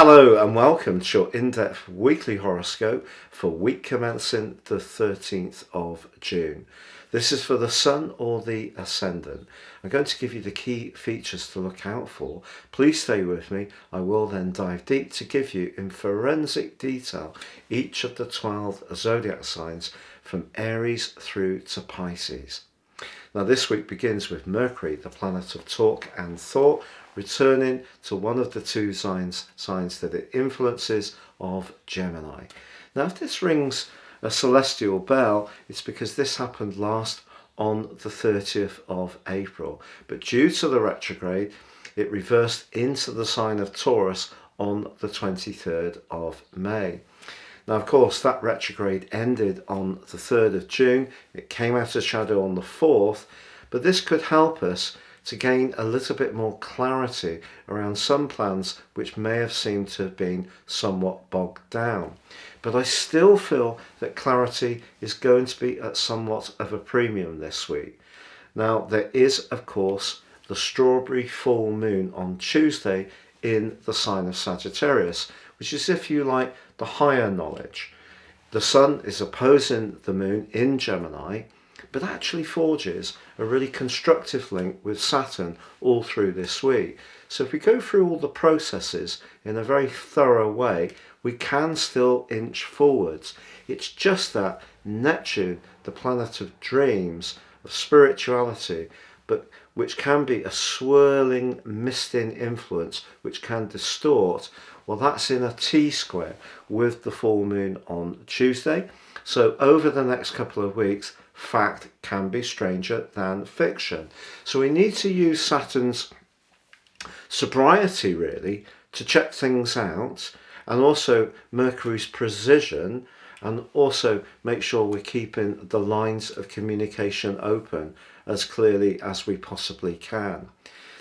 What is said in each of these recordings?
Hello and welcome to your in-depth weekly horoscope for week commencing the 13th of June. This is for the Sun or the Ascendant. I'm going to give you the key features to look out for. Please stay with me. I will then dive deep to give you in forensic detail each of the 12 zodiac signs from Aries through to Pisces. Now this week begins with Mercury, the planet of talk and thought, returning to one of the two signs that it influences of Gemini. Now if this rings a celestial bell, it's because this happened last on the 30th of April. But due to the retrograde, it reversed into the sign of Taurus on the 23rd of May. Now, of course, that retrograde ended on the 3rd of June. It came out of shadow on the 4th, but this could help us to gain a little bit more clarity around some plans which may have seemed to have been somewhat bogged down. But I still feel that clarity is going to be at somewhat of a premium this week. Now, there is, of course, the strawberry full moon on Tuesday in the sign of Sagittarius, which is, if you like, the higher knowledge. The Sun is opposing the moon in Gemini, but actually forges a really constructive link with Saturn all through this week. So if we go through all the processes in a very thorough way, we can still inch forwards. It's just that Neptune, the planet of dreams, of spirituality, but which can be a swirling, misting influence which can distort, well, that's in a T-square with the full moon on Tuesday. So over the next couple of weeks, fact can be stranger than fiction. So we need to use Saturn's sobriety really to check things out, and also Mercury's precision, and also make sure we're keeping the lines of communication open as clearly as we possibly can.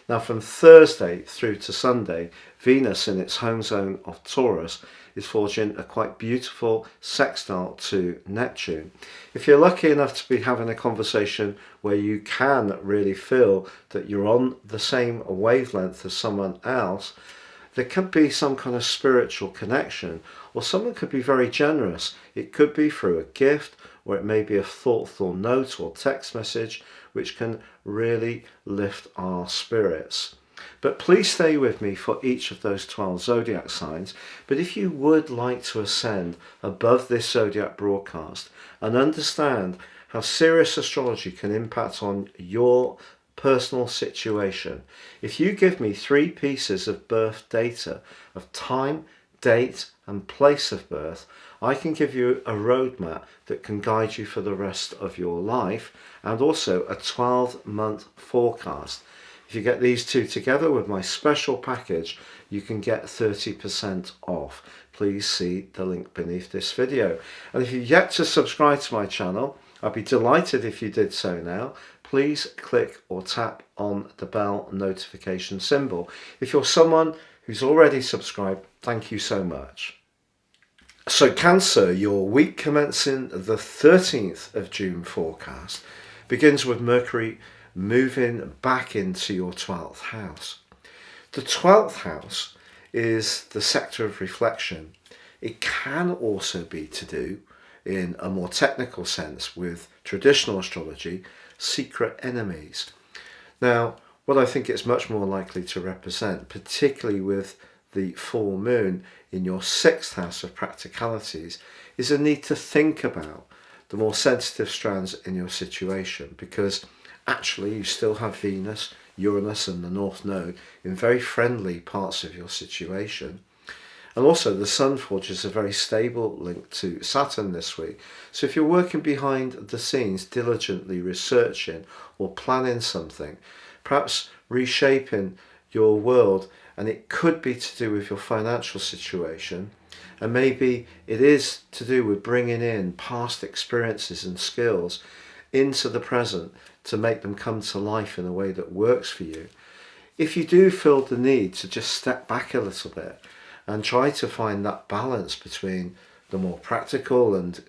Now from Thursday through to Sunday, Venus in its home zone of Taurus is forging a quite beautiful sextile to Neptune. If you're lucky enough to be having a conversation where you can really feel that you're on the same wavelength as someone else, there could be some kind of spiritual connection, or someone could be very generous. It could be through a gift, or it may be a thoughtful note or text message, which can really lift our spirits. But please stay with me for each of those 12 zodiac signs. But if you would like to ascend above this zodiac broadcast and understand how serious astrology can impact on your personal situation, if you give me 3 pieces of birth data of time, date and place of birth, I can give you a roadmap that can guide you for the rest of your life, and also a 12-month forecast. If you get these two together with my special package, you can get 30% off. Please see the link beneath this video. And if you've yet to subscribe to my channel, I'd be delighted if you did so now. Please click or tap on the bell notification symbol. If you're someone who's already subscribed, thank you so much. So Cancer, your week commencing the 13th of June forecast begins with Mercury moving back into your 12th house. The 12th house is the sector of reflection. It can also be to do, in a more technical sense, with traditional astrology, secret enemies. Now, what I think it's much more likely to represent, particularly with the full moon in your 6th house of practicalities, is a need to think about the more sensitive strands in your situation, because actually you still have Venus, Uranus and the North Node in very friendly parts of your situation. And also the Sun forges a very stable link to Saturn this week. So if you're working behind the scenes, diligently researching or planning something, perhaps reshaping your world, and it could be to do with your financial situation, and maybe it is to do with bringing in past experiences and skills into the present to make them come to life in a way that works for you. If you do feel the need to just step back a little bit and try to find that balance between the more practical and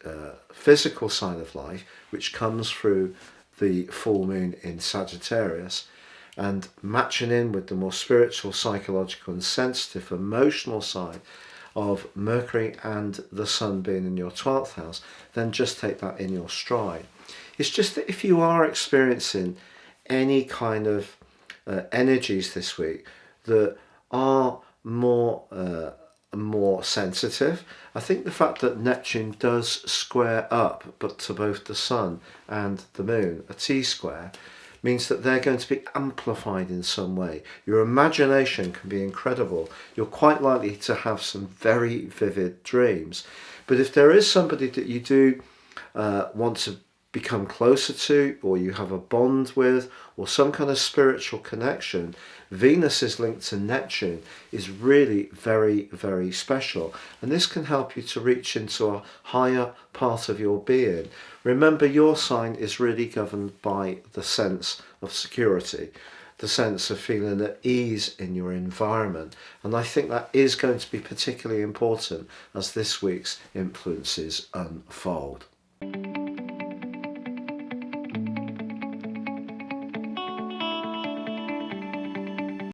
physical side of life, which comes through the full moon in Sagittarius, and matching in with the more spiritual, psychological and sensitive, emotional side of Mercury and the Sun being in your 12th house, then just take that in your stride. It's just that if you are experiencing any kind of energies this week that are more sensitive, I think the fact that Neptune does square up but to both the Sun and the Moon, a T-square, means that they're going to be amplified in some way. Your imagination can be incredible. You're quite likely to have some very vivid dreams. But if there is somebody that you do want to become closer to, or you have a bond with, or some kind of spiritual connection, Venus is linked to Neptune is really very, very special. And this can help you to reach into a higher part of your being. Remember, your sign is really governed by the sense of security, the sense of feeling at ease in your environment. And I think that is going to be particularly important as this week's influences unfold.